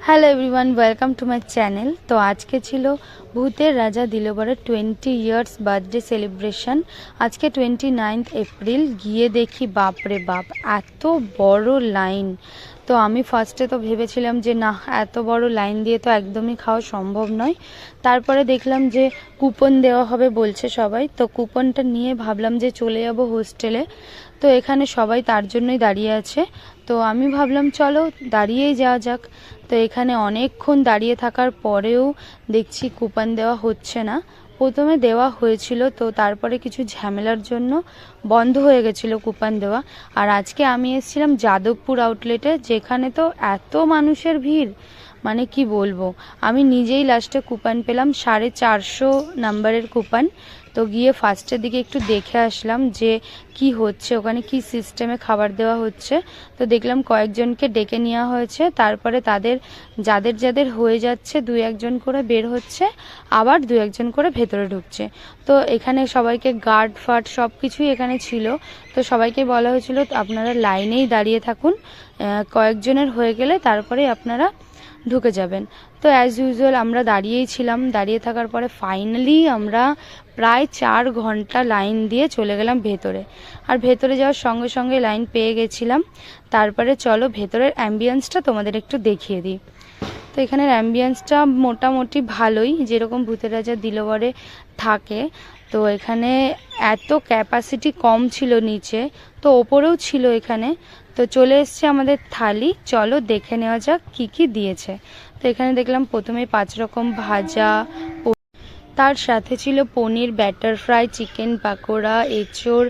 Hello everyone, welcome to my channel. তো আজকে ছিল ভূতের রাজা দিলবরের 20 ইয়ার্স বার্থডে সেলিব্রেশন। আজকে 29 এপ্রিল। গিয়ে দেখি বাপরে বাপ, এত বড় লাইন। তো আমি ফার্স্টে তো ভেবেছিলাম যে না, এত বড় লাইন দিয়ে তো একদমই খাওয়া সম্ভব নয়। তারপরে দেখলাম যে কুপন দেওয়া হবে বলছে সবাই, তো কুপনটা নিয়ে ভাবলাম যে চলে যাব হোস্টেলে। তো এখানে সবাই তার জন্যই দাঁড়িয়ে আছে, তো আমি ভাবলাম চলো দাঁড়িয়েই যাওয়া যাক। তো এখানে অনেকক্ষণ দাঁড়িয়ে থাকার পরেও দেখছি কুপন দেওয়া হচ্ছে না। প্রথমে দেওয়া হয়েছিল, তো তারপরে কিছু ঝামেলার জন্য বন্ধ হয়ে গেছিলো কুপন দেওয়া। আর আজকে আমি এসেছিলাম যাদবপুর আউটলেটে, যেখানে তো এত মানুষের ভিড়, মানে কি বলবো। আমি নিজেই লাস্টে কুপন পেলাম 450 নাম্বারের কুপন। তো গিয়ে ফার্স্টের দিকে একটু দেখে আসলাম যে কি হচ্ছে ওখানে, কি সিস্টেমে খাবার দেওয়া হচ্ছে। তো দেখলাম কয়েকজনকে ডেকে নেওয়া হয়েছে, তারপরে তাদের যাদের যাদের হয়ে যাচ্ছে 2-1 করে বের হচ্ছে, আবার 2-1 করে ভেতরে ঢুকছে। তো এখানে সবাইকে গার্ড ফার্ড সব কিছুই এখানে ছিল। তো সবাইকে বলা হয়েছিল আপনারা লাইনেই দাঁড়িয়ে থাকুন, কয়েকজনের হয়ে গেলে তারপরে আপনারা ঢুকে যাবেন। তো অ্যাজ ইউজুয়াল আমরা দাঁড়িয়েই ছিলাম। দাঁড়িয়ে থাকার পরে ফাইনালি আমরা প্রায় 4 ঘন্টা লাইন দিয়ে চলে গেলাম ভেতরে। আর ভেতরে যাওয়ার সঙ্গে সঙ্গে লাইন পেয়ে গেছিলাম। তারপরে চলো ভেতরের অ্যাম্বিয়েন্সটা তোমাদের একটু দেখিয়ে দিই। তো এখানের অ্যাম্বিয়েন্সটা মোটামুটি ভালোই, যেরকম ভূতের রাজা দিলবরে থাকে। তো এখানে এত ক্যাপাসিটি কম ছিল নিচে, তো ওপরেও ছিল এখানে। তো চলে এসছে আমাদের থালি, চলো দেখে নেওয়া যাক কি কি দিয়েছে। তো এখানে দেখলাম প্রথমে 5 রকম ভাজা, তার সাথে ছিল পনির ব্যাটার ফ্রাই, চিকেন পাকোড়া, এঁচোড়,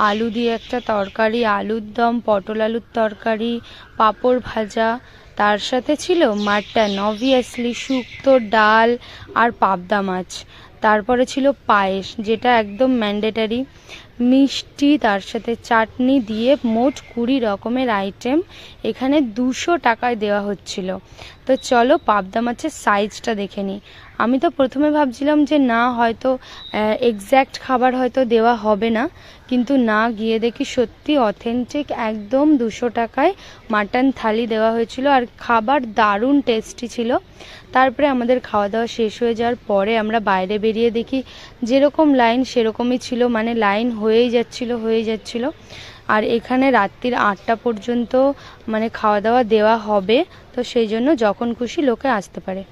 আলু দিয়ে একটা তরকারি, আলুর দম, পটল আলুর তরকারি, পাঁপড় ভাজা। তার সাথে ছিল মাটন, অবভিয়াসলি, শুক্তো, ডাল আর পাবদা মাছ। তারপরে ছিল পায়েস, যেটা একদম ম্যান্ডেটারি, মিষ্টি, তার সাথে চাটনি দিয়ে মোট 20 রকমের আইটেম এখানে 200 টাকায় দেওয়া হচ্ছিল। তো চলো পাবদা মাছের সাইজটা দেখে নিই। আমি তো প্রথমে ভাবছিলাম যে না, হয়তো এক্স্যাক্ট খাবার হয়তো দেওয়া হবে না, কিন্তু না, গিয়ে দেখি সত্যি অথেন্টিক একদম 200 টাকায় মাটন থালি দেওয়া হয়েছিল। আর খাবার দারুণ টেস্টি ছিল। তারপরে আমাদের খাওয়া দাওয়া শেষ হয়ে যাওয়ার পরে আমরা বাইরে বেরিয়ে দেখি যেরকম লাইন সেরকমই ছিল, মানে লাইন হয়েই যাচ্ছিল। আর এখানে রাত্রির 8টা পর্যন্ত মানে খাওয়া দাওয়া দেওয়া হবে, তো সেই জন্য যখন খুশি লোকে আসতে পারে।